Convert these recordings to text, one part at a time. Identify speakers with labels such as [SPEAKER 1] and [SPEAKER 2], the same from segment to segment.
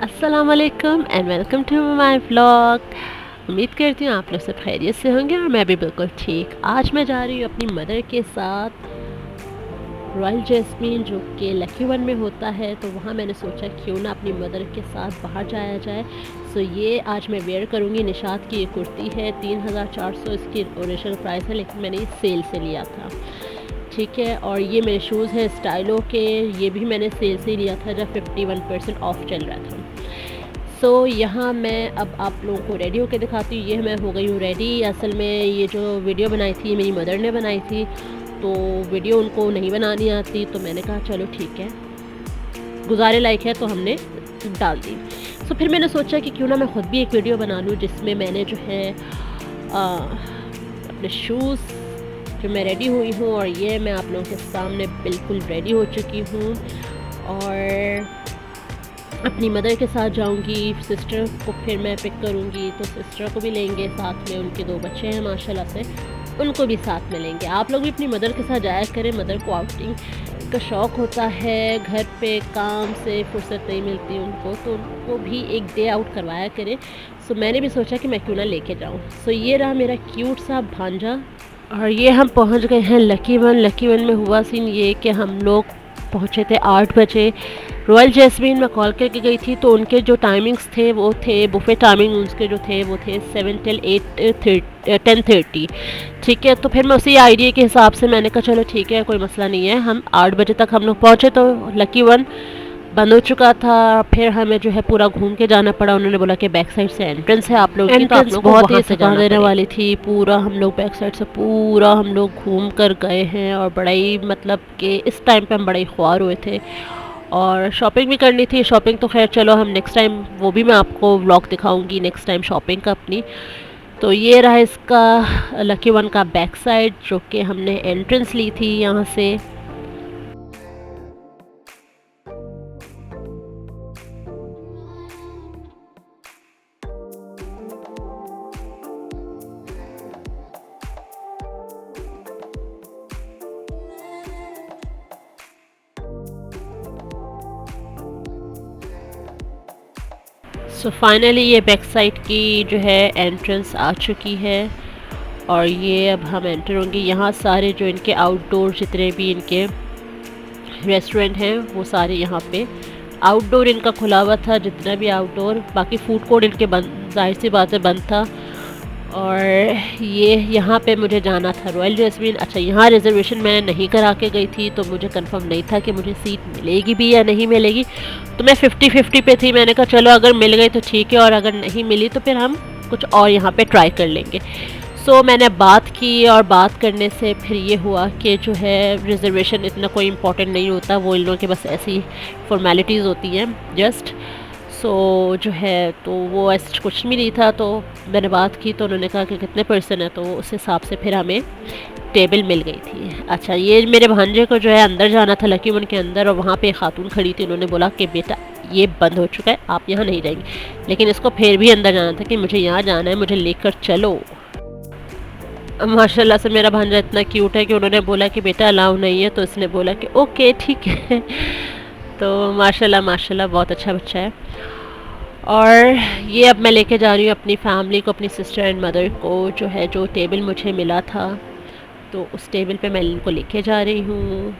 [SPEAKER 1] अस्सलाम वालेकुम and welcome to my vlog. उम्मीद करती हूँ आप लोग सब खैरियत से होंगे और मैं भी बिल्कुल ठीक। आज मैं जा रही हूँ अपनी मदर के साथ रॉयल जैस्मीन जो कि लकी वन में होता है, तो वहाँ मैंने सोचा क्यों ना अपनी मदर के साथ बाहर जाया जाए। सो ये आज मैं वेयर करूँगी। निशात की ये कुर्ती है, 3400 इसकी ओरिजिनल प्राइस है, लेकिन मैंने ये सेल से लिया था, ठीक है। और ये मेरे शूज़ हैं स्टाइलो के, ये भी मैंने सेल से लिया था जब 51% ऑफ चल रहा था। यहाँ मैं अब आप लोगों को रेडी होकर दिखाती हूँ। ये मैं हो गई हूँ रेडी। असल में ये जो वीडियो बनाई थी मेरी मदर ने बनाई थी, तो वीडियो उनको नहीं बनानी आती, तो मैंने कहा चलो ठीक है, गुजारे लायक है तो हमने डाल दी। फिर मैंने सोचा कि क्यों ना मैं ख़ुद भी एक वीडियो बना लूँ जिसमें मैंने जो है अपने शूज़ जो मैं रेडी हुई हूँ, और ये मैं आप लोगों के सामने बिल्कुल रेडी हो चुकी हूँ और अपनी मदर के साथ जाऊंगी। सिस्टर को फिर मैं पिक करूंगी, तो सिस्टर को भी लेंगे साथ में, उनके 2 बच्चे हैं माशाल्लाह से, उनको भी साथ में लेंगे। आप लोग भी अपनी मदर के साथ जाया करें। मदर को आउटिंग का शौक़ होता है, घर पे काम से फुर्सत नहीं मिलती उनको, तो उनको भी एक डे आउट करवाया करें। मैंने भी सोचा कि मैं क्यों ना लेके जाऊँ। ये रहा मेरा क्यूट सा भांजा, और ये हम पहुंच गए हैं लकी वन। लकी वन में हुआ सीन ये कि हम लोग पहुंचे थे 8 बजे। रॉयल जैस्मीन में कॉल करके गई थी, तो उनके जो टाइमिंग्स थे वो थे बुफे टाइमिंग, उनके जो थे वो थे 7 till 10:30, ठीक है। तो फिर मैं उसी आइडिया के हिसाब से मैंने कहा चलो ठीक है, कोई मसला नहीं है। हम 8 बजे तक हम लोग पहुँचे, तो लकी वन बंद हो चुका था। फिर हमें जो है पूरा घूम के जाना पड़ा। उन्होंने बोला कि बैक साइड से एंट्रेंस है आप लोग की, तो आप लोग बहुत ही थका देने वाली थी। पूरा हम लोग बैक साइड से पूरा हम लोग घूम कर गए हैं, और बड़ा ही मतलब कि इस टाइम पे हम बड़े ही ख्वार हुए थे, और शॉपिंग भी करनी थी। शॉपिंग तो खैर चलो हम नेक्स्ट टाइम, वो भी मैं आपको व्लॉग दिखाऊंगी नेक्स्ट टाइम शॉपिंग का अपनी। तो ये रहा इसका लकी वन का बैक साइड, जो कि हमने एंट्रेंस ली थी यहाँ से। फाइनली ये बैक साइड की जो है एंट्रेंस आ चुकी है, और ये अब हम एंटर होंगे। यहाँ सारे जो इनके आउटडोर जितने भी इनके रेस्टोरेंट हैं वो सारे यहाँ पे आउटडोर इनका खुला हुआ था, जितना भी आउटडोर। बाकी फूड कोर्ट इनके बंद, जाहिर सी बात है बंद था। और ये यहाँ पे मुझे जाना था रॉयल जैस्मीन। अच्छा, यहाँ रिजर्वेशन मैं नहीं करा के गई थी, तो मुझे कंफर्म नहीं था कि मुझे सीट मिलेगी भी या नहीं मिलेगी, तो मैं 50-50 पे थी। मैंने कहा चलो अगर मिल गई तो ठीक है, और अगर नहीं मिली तो फिर हम कुछ और यहाँ पे ट्राई कर लेंगे। मैंने बात की, और बात करने से फिर ये हुआ कि जो है रिजर्वेशन इतना कोई इम्पोर्टेंट नहीं होता, वो इन लोगों के बस ऐसी फॉर्मेलिटीज़ होती हैं जस्ट। जो है तो वो ऐसा कुछ भी नहीं था। तो मैंने बात की, तो उन्होंने कहा कि कितने पर्सन है, तो उस हिसाब से फिर हमें टेबल मिल गई थी। अच्छा, ये मेरे भांजे को जो है अंदर जाना था लकी वन के अंदर, और वहाँ पे एक खातून खड़ी थी। उन्होंने बोला कि बेटा ये बंद हो चुका है, आप यहाँ नहीं जाएंगे, लेकिन इसको फिर भी अंदर जाना था कि मुझे यहाँ जाना है, मुझे लेकर चलो। माशाल्लाह से मेरा भांजा इतना क्यूट है कि उन्होंने बोला कि बेटा अलाउ नहीं है, तो इसने बोला कि ओके ठीक है। तो माशाल्लाह माशाल्लाह बहुत अच्छा बच्चा है। और ये अब मैं लेके जा रही हूँ अपनी फैमिली को, अपनी सिस्टर एंड मदर को, जो है जो टेबल मुझे मिला था, तो उस टेबल पे मैं इनको लेके जा रही हूँ।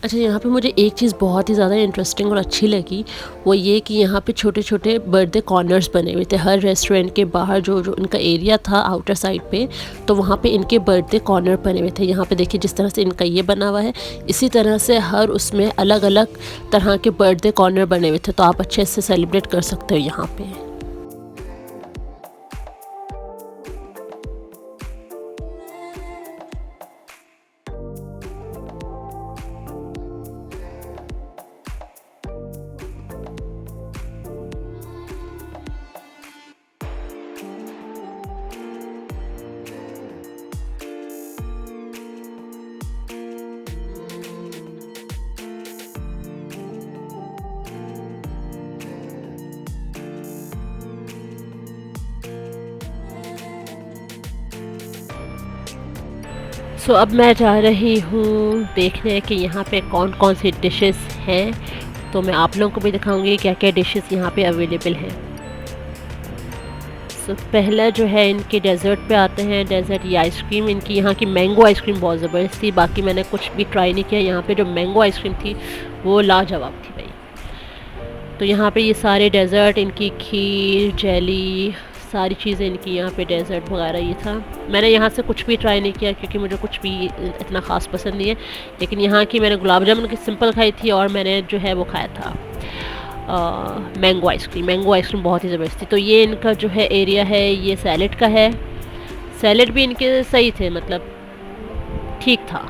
[SPEAKER 1] अच्छा, यहाँ पे मुझे एक चीज़ बहुत ही ज़्यादा इंटरेस्टिंग और अच्छी लगी, वो ये कि यहाँ पे छोटे छोटे बर्थडे कॉर्नर्स बने हुए थे हर रेस्टोरेंट के बाहर। जो जो इनका एरिया था आउटर साइड पे, तो वहाँ पे इनके बर्थडे कॉर्नर बने हुए थे। यहाँ पे देखिए जिस तरह से इनका ये बना हुआ है, इसी तरह से हर उसमें अलग अलग तरह के बर्थडे कॉर्नर बने हुए थे, तो आप अच्छे से सेलिब्रेट कर सकते हो यहाँ पर। अब मैं जा रही हूँ देखने कि यहाँ पे कौन कौन सी डिशेस हैं। तो मैं आप लोगों को भी दिखाऊंगी क्या क्या डिशेस यहाँ पे अवेलेबल हैं। सो पहला जो है इनके डेज़र्ट पे आते हैं। डेज़र्ट ये आइसक्रीम, इनकी यहाँ की मैंगो आइसक्रीम बहुत ज़बरदस्त थी। बाकी मैंने कुछ भी ट्राई नहीं किया, यहाँ पे जो मैंगो आइसक्रीम थी वो लाजवाब थी भाई। तो यहाँ पे ये सारे डेज़र्ट, इनकी खीर, जेली, सारी चीज़ें इनकी यहाँ पे डेज़र्ट वगैरह ये था। मैंने यहाँ से कुछ भी ट्राई नहीं किया क्योंकि मुझे कुछ भी इतना ख़ास पसंद नहीं है। लेकिन यहाँ की मैंने गुलाब जामुन की सिंपल खाई थी और मैंने जो है वो खाया था मैंगो आइसक्रीम। मैंगो आइसक्रीम बहुत ही ज़बरदस्त थी। तो ये इनका जो है एरिया है, ये सैलेड का है। सैलेड भी इनके सही थे, मतलब ठीक था।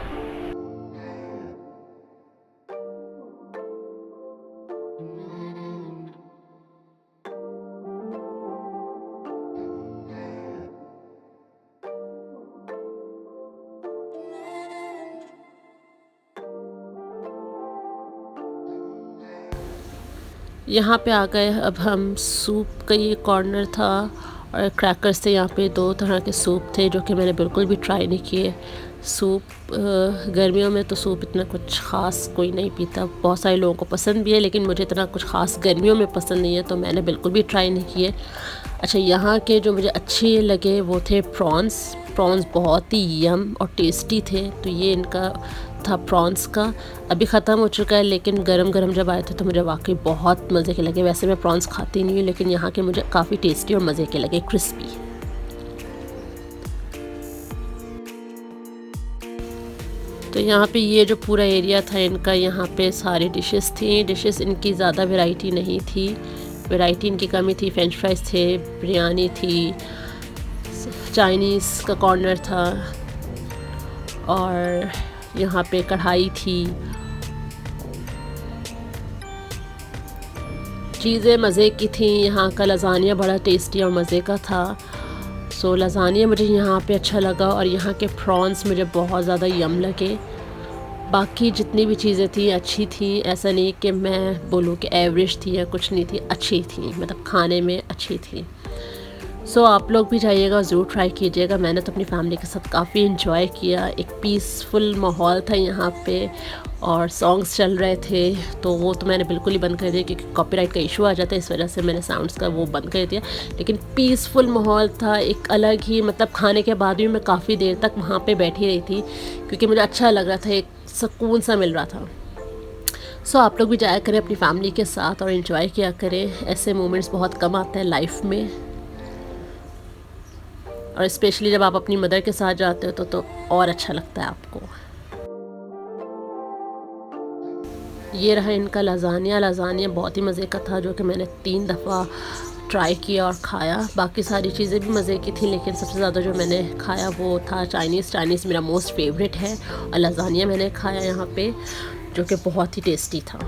[SPEAKER 1] यहाँ पे आ गए अब हम। सूप का ये कॉर्नर था और क्रैकर्स थे। यहाँ पे 2 तरह के सूप थे जो कि मैंने बिल्कुल भी ट्राई नहीं किए। सूप गर्मियों में तो सूप इतना कुछ ख़ास कोई नहीं पीता, बहुत सारे लोगों को पसंद भी है, लेकिन मुझे इतना कुछ ख़ास गर्मियों में पसंद नहीं है, तो मैंने बिल्कुल भी ट्राई नहीं किए। अच्छा, यहाँ के जो मुझे अच्छे लगे वो थे प्रॉन्स। प्रॉन्स बहुत ही यम और टेस्टी थे। तो ये इनका था प्रॉन्स का। अभी ख़त्म हो चुका है, लेकिन गरम गरम जब आए थे तो मुझे वाकई बहुत मज़े के लगे। वैसे मैं प्रॉन्स खाती नहीं हूँ, लेकिन यहाँ के मुझे काफ़ी टेस्टी और मज़े के लगे, क्रिस्पी। तो यहाँ पे ये जो पूरा एरिया था इनका, यहाँ पे सारी डिशेस थी। डिशेस इनकी ज़्यादा वैरायटी नहीं थी, वैरायटी इनकी कमी थी। फ्रेंच फ्राइज़ थे, बिरयानी थी, चाइनीज़ का कॉर्नर था और यहाँ पे कढ़ाई थी। चीज़ें मज़े की थी। यहाँ का लज़ानिया बड़ा टेस्टी और मज़े का था। सो लज़ानिया मुझे यहाँ पे अच्छा लगा और यहाँ के प्रॉन्स मुझे बहुत ज़्यादा यम लगे। बाकी जितनी भी चीज़ें थी अच्छी थी, ऐसा नहीं कि मैं बोलूँ कि एवरेज थी या कुछ नहीं थी, अच्छी थी, मतलब खाने में अच्छी थी। सो आप लोग भी जाइएगा, ज़रूर ट्राई कीजिएगा। मैंने तो अपनी फैमिली के साथ काफ़ी इन्जॉय किया। एक पीसफुल माहौल था यहाँ पे और सॉन्ग्स चल रहे थे, तो वो तो मैंने बिल्कुल ही बंद कर दिया क्योंकि कॉपीराइट का इशू आ जाता है, इस वजह से मैंने साउंड्स का वो बंद कर दिया। लेकिन पीसफुल माहौल था, एक अलग ही, मतलब खाने के बाद भी मैं काफ़ी देर तक वहाँ पे बैठी रही थी क्योंकि मुझे अच्छा लग रहा था, एक सुकून सा मिल रहा था। सो आप लोग भी जाया करें अपनी फैमिली के साथ और इन्जॉय किया करें। ऐसे मोमेंट्स बहुत कम आते हैं लाइफ में, और स्पेशली जब आप अपनी मदर के साथ जाते हो तो और अच्छा लगता है आपको। ये रहा इनका लज़ानिया। लज़ानिया बहुत ही मज़े का था, जो कि मैंने 3 दफ़ा ट्राई किया और खाया। बाकी सारी चीज़ें भी मज़े की थी, लेकिन सबसे ज़्यादा जो मैंने खाया वो था चाइनीज़। चाइनीज़ मेरा मोस्ट फेवरेट है और लज़ानिया मैंने खाया यहाँ पे, जो कि बहुत ही टेस्टी था।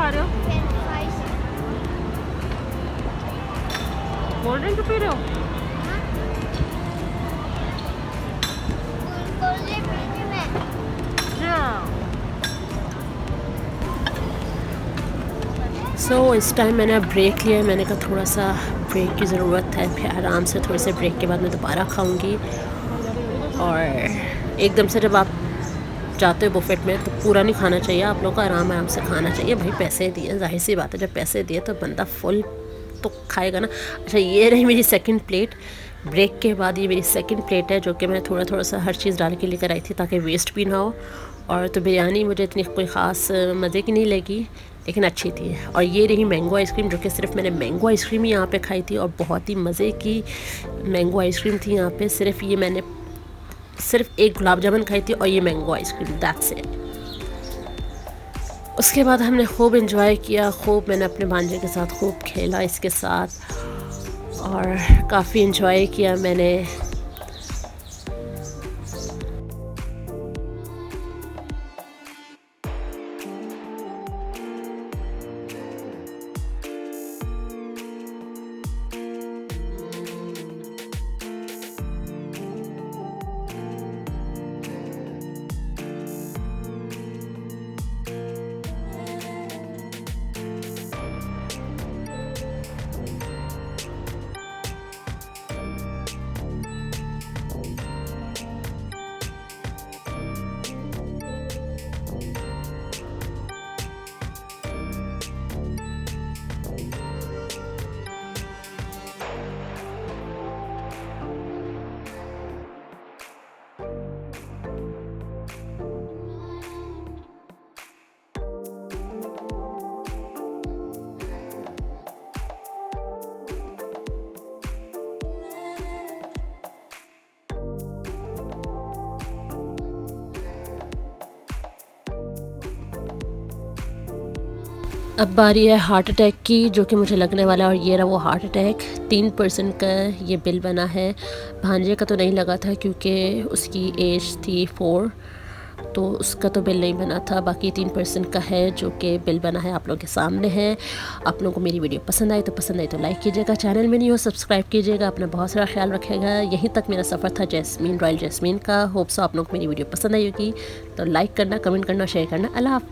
[SPEAKER 1] खा रहे हो? कोल्ड ड्रिंक पी रहे हो? सो इस टाइम मैंने ब्रेक लिया है। मैंने कहा थोड़ा सा ब्रेक की ज़रूरत है, फिर आराम से थोड़े से ब्रेक के बाद मैं दोबारा खाऊंगी। और एकदम से जब आप जाते हो बुफेट में तो पूरा नहीं खाना चाहिए, आप लोगों को आराम आराम से खाना चाहिए। भाई पैसे दिए, जाहिर सी बात है, जब पैसे दिए तो बंदा फुल तो खाएगा ना। अच्छा, ये रही मेरी सेकंड प्लेट। ब्रेक के बाद ये मेरी सेकंड प्लेट है, जो कि मैं थोड़ा थोड़ा सा हर चीज़ डाल के लेकर आई थी ताकि वेस्ट भी ना हो। और तो बिरयानी मुझे इतनी कोई ख़ास मज़े की नहीं लगी, लेकिन अच्छी थी। और ये रही मैंगो आइसक्रीम, जो कि सिर्फ मैंने मैंगो आइसक्रीम ही यहाँ पे खाई थी और बहुत ही मज़े की मैंगो आइसक्रीम थी यहाँ पे। सिर्फ ये मैंने सिर्फ एक गुलाब जामुन खाई थी और ये मैंगो आइसक्रीम, दैट्स इट। उसके बाद हमने खूब इंजॉय किया, खूब मैंने अपने भांजे के साथ खूब खेला इसके साथ और काफ़ी इंजॉय किया मैंने। अब बारी है हार्ट अटैक की, जो कि मुझे लगने वाला है। और ये रहा वो हार्ट अटैक। 3% का ये बिल बना है। भांजे का तो नहीं लगा था क्योंकि उसकी एज थी 4, तो उसका तो बिल नहीं बना था। बाकी 3% का है जो कि बिल बना है, आप लोगों के सामने है। आप लोगों को मेरी वीडियो पसंद आई तो लाइक कीजिएगा, चैनल में नहीं हो सब्सक्राइब कीजिएगा। अपना बहुत सारा ख्याल रखिएगा। यहीं तक मेरा सफ़र था जैस्मीन, रॉयल जैस्मीन का। होप सो आप लोगों को मेरी वीडियो पसंद आई होगी। तो लाइक करना, कमेंट करना, शेयर करना। अल्लाह हाफ़िज़।